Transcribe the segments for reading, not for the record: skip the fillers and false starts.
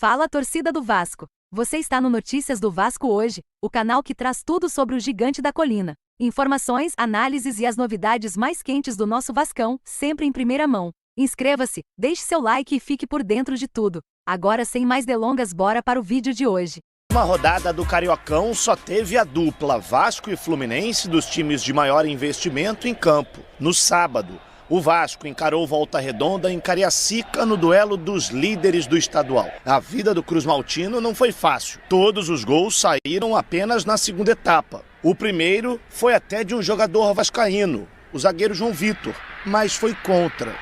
Fala, torcida do Vasco! Você está no Notícias do Vasco hoje, o canal que traz tudo sobre o Gigante da Colina. Informações, análises e as novidades mais quentes do nosso Vascão, sempre em primeira mão. Inscreva-se, deixe seu like e fique por dentro de tudo. Agora, sem mais delongas, bora para o vídeo de hoje. Uma rodada do Cariocão só teve a dupla Vasco e Fluminense dos times de maior investimento em campo. No sábado, o Vasco encarou Volta Redonda em Cariacica no duelo dos líderes do estadual. A vida do Cruz Maltino não foi fácil. Todos os gols saíram apenas na segunda etapa. O primeiro foi até de um jogador vascaíno, o zagueiro João Vitor, mas foi contra.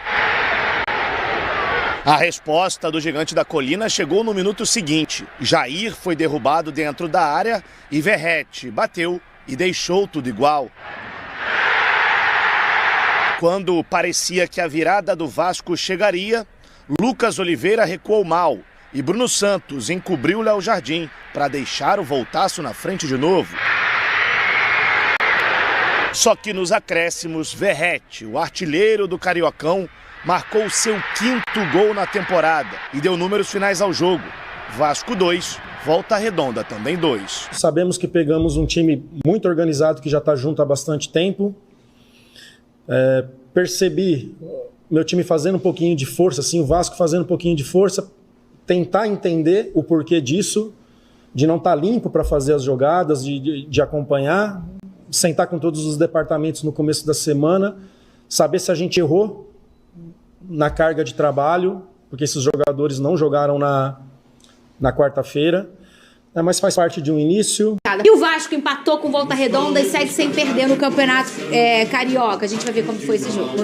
A resposta do Gigante da Colina chegou no minuto seguinte. Jair foi derrubado dentro da área e Verrete bateu e deixou tudo igual. Quando parecia que a virada do Vasco chegaria, Lucas Oliveira recuou mal e Bruno Santos encobriu Léo Jardim para deixar o Voltaço na frente de novo. Só que nos acréscimos, Verrete, o artilheiro do Cariocão, marcou seu 5º gol na temporada e deu números finais ao jogo. Vasco 2, Volta Redonda também 2. Sabemos que pegamos um time muito organizado que já está junto há bastante tempo. Percebi meu time fazendo um pouquinho de força, assim, o Vasco fazendo um pouquinho de força, tentar entender o porquê disso, de não estar limpo para fazer as jogadas, de acompanhar, sentar com todos os departamentos no começo da semana, saber se a gente errou na carga de trabalho, porque esses jogadores não jogaram na quarta-feira, mas faz parte de um início. E o Vasco empatou com Volta Redonda e segue sem perder no Campeonato Carioca. A gente vai ver como foi esse jogo.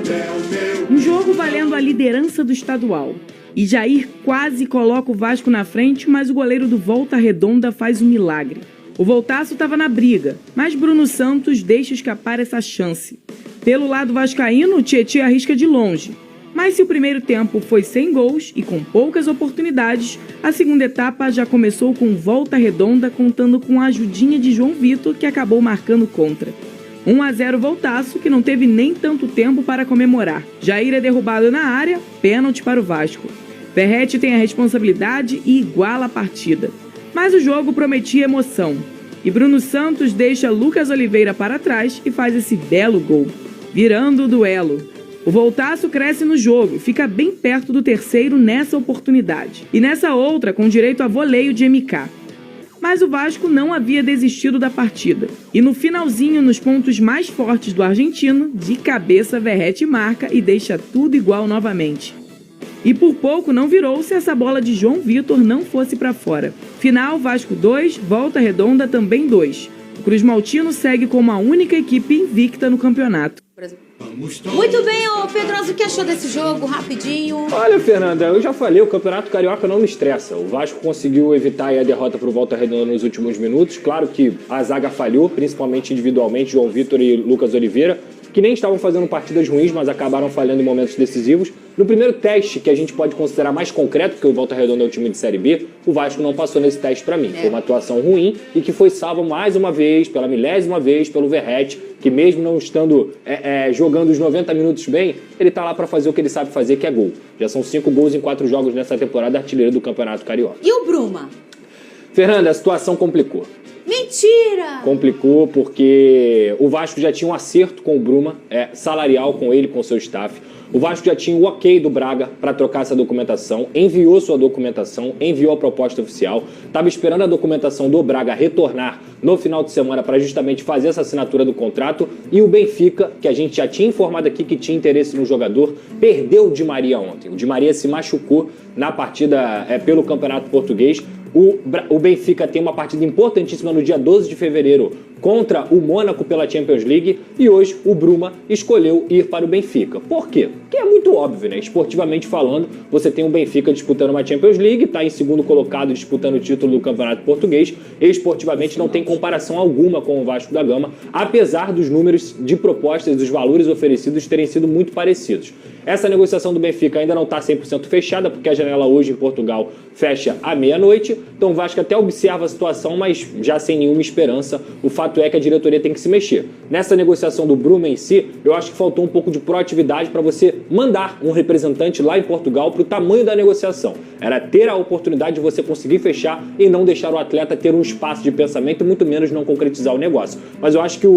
Um jogo valendo a liderança do estadual. E Jair quase coloca o Vasco na frente, mas o goleiro do Volta Redonda faz um milagre. O Voltaço estava na briga, mas Bruno Santos deixa escapar essa chance. Pelo lado vascaíno, o Tietê arrisca de longe. Mas se o primeiro tempo foi sem gols e com poucas oportunidades, a segunda etapa já começou com Volta Redonda contando com a ajudinha de João Vitor, que acabou marcando contra. 1-0 Voltaço, que não teve nem tanto tempo para comemorar. Jair é derrubado na área, pênalti para o Vasco. Verrete tem a responsabilidade e iguala a partida. Mas o jogo prometia emoção. E Bruno Santos deixa Lucas Oliveira para trás e faz esse belo gol, virando o duelo. O Voltaço cresce no jogo e fica bem perto do terceiro nessa oportunidade. E nessa outra, com direito a voleio de MK. Mas o Vasco não havia desistido da partida. E no finalzinho, nos pontos mais fortes do argentino, de cabeça Verrete marca e deixa tudo igual novamente. E por pouco não virou se essa bola de João Vitor não fosse para fora. Final, Vasco 2, Volta Redonda também 2. O Cruz Maltino segue como a única equipe invicta no campeonato. Muito bem, ô Pedroso, o que achou desse jogo? Rapidinho. Olha, Fernanda, eu já falei, o Campeonato Carioca não me estressa. O Vasco conseguiu evitar a derrota para o Volta Redonda nos últimos minutos. Claro que a zaga falhou, principalmente individualmente, João Vitor e Lucas Oliveira, que nem estavam fazendo partidas ruins, mas acabaram falhando em momentos decisivos. No primeiro teste, que a gente pode considerar mais concreto, porque o Volta Redonda é um time de Série B, o Vasco não passou nesse teste para mim. Foi uma atuação ruim e que foi salvo mais uma vez, pela 1000ª vez, pelo Verrete, que mesmo não estando jogando os 90 minutos bem, ele tá lá para fazer o que ele sabe fazer, que é gol. Já são 5 gols em 4 jogos nessa temporada, artilheiro do Campeonato Carioca. E o Bruma? Fernanda, a situação complicou. Mentira! Complicou porque o Vasco já tinha um acerto com o Bruma, salarial com ele, com o seu staff. O Vasco já tinha o ok do Braga para trocar essa documentação, enviou sua documentação, enviou a proposta oficial, estava esperando a documentação do Braga retornar no final de semana para justamente fazer essa assinatura do contrato, e o Benfica, que a gente já tinha informado aqui que tinha interesse no jogador, perdeu o Di Maria ontem. O Di Maria se machucou na partida pelo Campeonato Português. O Benfica tem uma partida importantíssima no dia 12 de fevereiro contra o Mônaco pela Champions League, e hoje o Bruma escolheu ir para o Benfica. Por quê? Porque é muito óbvio, né? Esportivamente falando, você tem o Benfica disputando uma Champions League, está em segundo colocado disputando o título do Campeonato Português, e esportivamente não tem comparação alguma com o Vasco da Gama, apesar dos números de propostas e dos valores oferecidos terem sido muito parecidos. Essa negociação do Benfica ainda não está 100% fechada, porque a janela hoje em Portugal fecha à meia-noite, Então o Vasco até observa a situação, mas já sem nenhuma esperança. O fato é que a diretoria tem que se mexer. Nessa negociação do Bruma em si, eu acho que faltou um pouco de proatividade para você mandar um representante lá em Portugal para o tamanho da negociação. Era ter a oportunidade de você conseguir fechar e não deixar o atleta ter um espaço de pensamento, muito menos não concretizar o negócio. Mas eu acho que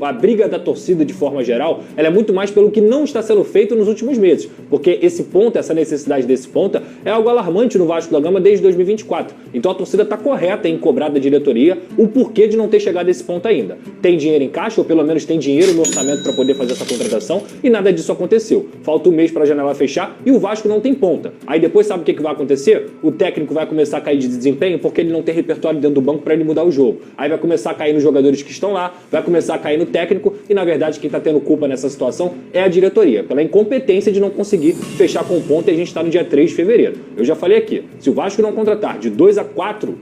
a briga da torcida, de forma geral, ela é muito mais pelo que não está sendo feito nos últimos meses. Porque esse ponto, essa necessidade desse ponta, é algo alarmante no Vasco da Gama desde 2024. Então a torcida está correta em cobrar da diretoria o porquê de não ter chegado a esse ponto ainda. Tem dinheiro em caixa, ou pelo menos tem dinheiro no orçamento para poder fazer essa contratação, e nada disso aconteceu. Falta um mês para a janela fechar e o Vasco não tem ponta. Aí depois sabe o que vai acontecer? O técnico vai começar a cair de desempenho porque ele não tem repertório dentro do banco para ele mudar o jogo. Aí vai começar a cair nos jogadores que estão lá, vai começar a cair no técnico e, na verdade, quem está tendo culpa nessa situação é a diretoria, pela incompetência de não conseguir fechar com ponta, e a gente está no dia 3 de fevereiro. Eu já falei aqui, se o Vasco não contratar de 2 a 4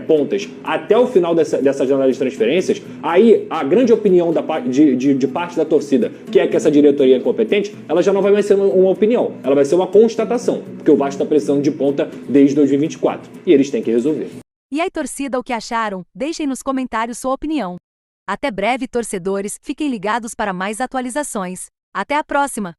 pontas até o final dessa janela de transferências, aí a grande opinião de parte da torcida, que é que essa diretoria é incompetente, ela já não vai mais ser uma opinião, ela vai ser uma constatação, porque o Vasco está precisando de ponta desde 2024 e eles têm que resolver. E aí, torcida, o que acharam? Deixem nos comentários sua opinião. Até breve, torcedores, fiquem ligados para mais atualizações. Até a próxima!